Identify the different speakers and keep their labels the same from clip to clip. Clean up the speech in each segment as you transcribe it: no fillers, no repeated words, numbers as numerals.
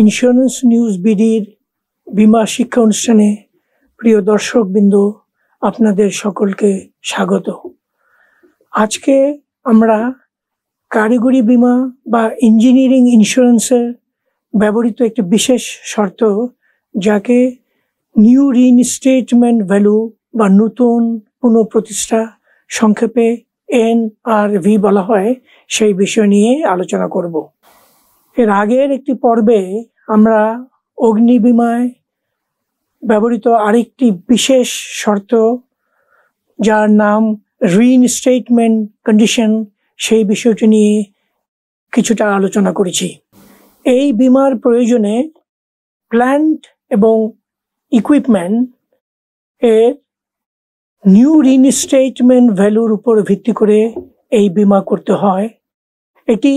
Speaker 1: Insurance news বিডির বীমা শিক্ষা অনুষ্ঠানে প্রিয় দর্শকবৃন্দ, আপনাদের সকলকে স্বাগত। আজকে আমরা কারিগরি বীমা বা ইঞ্জিনিয়ারিং ইন্স্যুরেন্সের ব্যবহৃত একটি বিশেষ শর্ত, যাকে নিউ রিইনস্টেটমেন্ট ভ্যালু বা নতুন পুনঃপ্রতিষ্ঠা, সংক্ষেপে NRV বলা হয়, সেই বিষয় নিয়ে আলোচনা করব। এর আগের একটি পর্বে আমরা অগ্নি বীমায় ব্যবহৃত আরেকটি বিশেষ শর্ত, যার নাম রিইনস্টেটমেন্ট কন্ডিশন, সেই বিষয়টি নিয়ে কিছুটা আলোচনা করেছি। এই বীমার প্রয়োজনে প্ল্যান্ট এবং ইকুইপমেন্ট এর নিউ রিইনস্টেটমেন্ট ভ্যালুর উপর ভিত্তি করে এই বীমা করতে হয়। এটি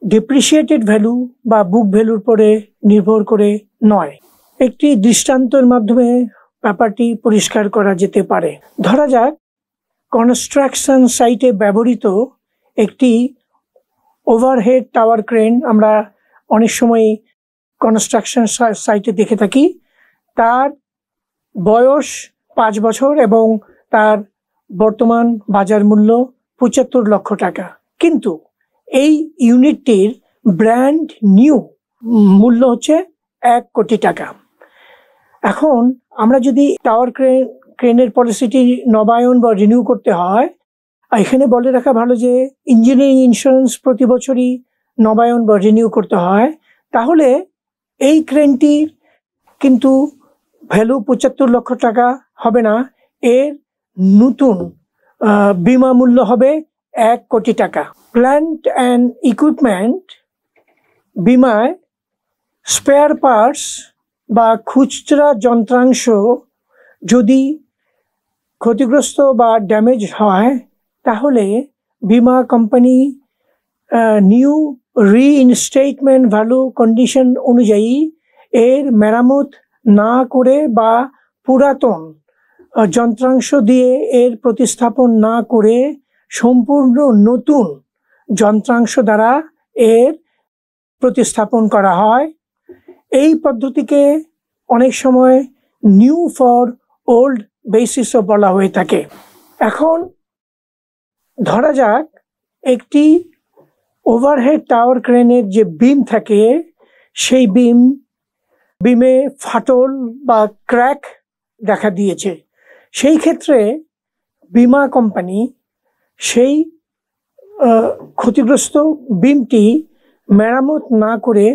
Speaker 1: ডেপ্রিসিয়েটেড ভ্যালু বা বুক ভ্যালুর উপরে নির্ভর করে নয়। একটি দৃষ্টান্তের মাধ্যমে ব্যাপারটি পরিষ্কার করা যেতে পারে। ধরা যাক, কনস্ট্রাকশন সাইটে ব্যবহৃত একটি ওভারহেড টাওয়ার ক্রেন আমরা অনেক সময় কনস্ট্রাকশন সাইটে দেখে থাকি। তার বয়স 5 বছর এবং তার বর্তমান বাজার মূল্য 75 লক্ষ টাকা, কিন্তু এই ইউনিটটির ব্র্যান্ড নিউ মূল্য হচ্ছে 1 কোটি টাকা। এখন আমরা যদি টাওয়ার ক্রেনের পলিসিটি নবায়ন বা রিনিউ করতে হয়, এখানে বলে রাখা ভালো যে ইঞ্জিনিয়ারিং ইন্স্যুরেন্স প্রতি বছরই নবায়ন বা রিনিউ করতে হয়। তাহলে এই ক্রেনটির কিন্তু ভ্যালু 75 লক্ষ টাকা হবে না, এর নতুন বীমা মূল্য হবে 1 কোটি টাকা। প্ল্যান্ট অ্যান্ড ইকুইপমেন্ট বীমায় স্পেয়ার পার্টস বা খুচরা যন্ত্রাংশ যদি ক্ষতিগ্রস্ত বা ড্যামেজ হয়, তাহলে বীমা কোম্পানি নিউ রিইনস্টেটমেন্ট ভ্যালু কন্ডিশন অনুযায়ী এর মেরামত না করে বা পুরাতন যন্ত্রাংশ দিয়ে এর প্রতিস্থাপন না করে সম্পূর্ণ নতুন যন্ত্রাংশ দ্বারা এর প্রতিস্থাপন করা হয়। এই পদ্ধতিকে অনেক সময় নিউ ফর ওল্ড বেসিসও বলা হয়ে থাকে। এখন ধরা যাক, একটি ওভারহেড টাওয়ার ক্রেনের যে বিম থাকে, সেই বিমে ফাটল বা ক্র্যাক দেখা দিয়েছে। সেই ক্ষেত্রে বীমা কোম্পানি সেই ক্ষতিগ্রস্ত বিমটি মেরামত না করে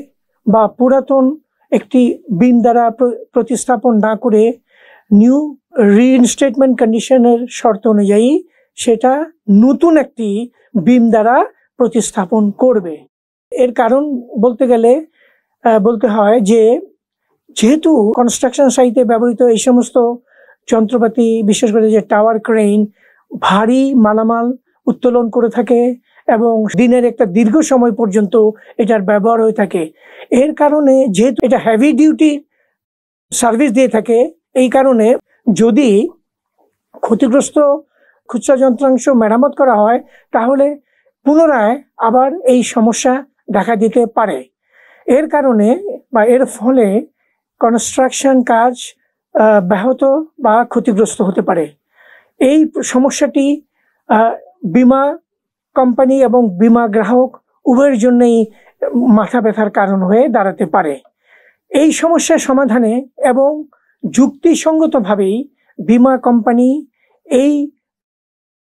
Speaker 1: বা পুরাতন একটি বিম দ্বারা প্রতিস্থাপন না করে নিউ রিইনস্টেটমেন্ট কন্ডিশনের শর্ত অনুযায়ী সেটা নতুন একটি বিম দ্বারা প্রতিস্থাপন করবে। এর কারণ বলতে হয় যে, যেহেতু কনস্ট্রাকশন সাইটে ব্যবহৃত এই সমস্ত যন্ত্রপাতি, বিশেষ করে যে টাওয়ার ক্রেন, ভারী মালামাল উত্তোলন করে থাকে এবং দিনের একটা দীর্ঘ সময় পর্যন্ত এটার ব্যবহার হয়ে থাকে। এর কারণে যেহেতু এটা হেভি ডিউটি সার্ভিস দিয়ে থাকে, এই কারণে যদি ক্ষতিগ্রস্ত খুচরা যন্ত্রাংশ মেরামত করা হয়, তাহলে পুনরায় আবার এই সমস্যা দেখা দিতে পারে। এর কারণে বা এর ফলে কনস্ট্রাকশন কাজ ব্যাহত বা ক্ষতিগ্রস্ত হতে পারে। এই সমস্যাটি বীমা কোম্পানি এবং বীমা গ্রাহক উভয়ের জন্যই মাথা ব্যথার কারণ হয়ে দাঁড়াতে পারে। এই সমস্যার সমাধানে এবং যুক্তিসঙ্গতভাবেই বীমা কোম্পানি এই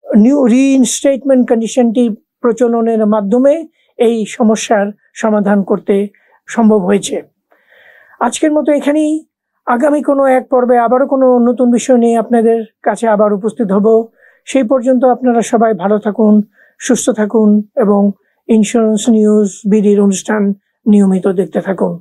Speaker 1: নিউ রিইনস্টেটমেন্ট কন্ডিশনটি প্রচলনের মাধ্যমে এই সমস্যার সমাধান করতে সম্ভব হয়েছে। আজকের মতো এখানেই। আগামী কোনো এক পর্বে আবারও কোনো নতুন বিষয় নিয়ে আপনাদের কাছে আবার উপস্থিত হব। সেই পর্যন্ত আপনারা সবাই ভালো থাকুন, সুস্থ থাকুন এবং ইন্স্যুরেন্স নিউজ বিডির অনুষ্ঠান নিয়মিত দেখতে থাকুন।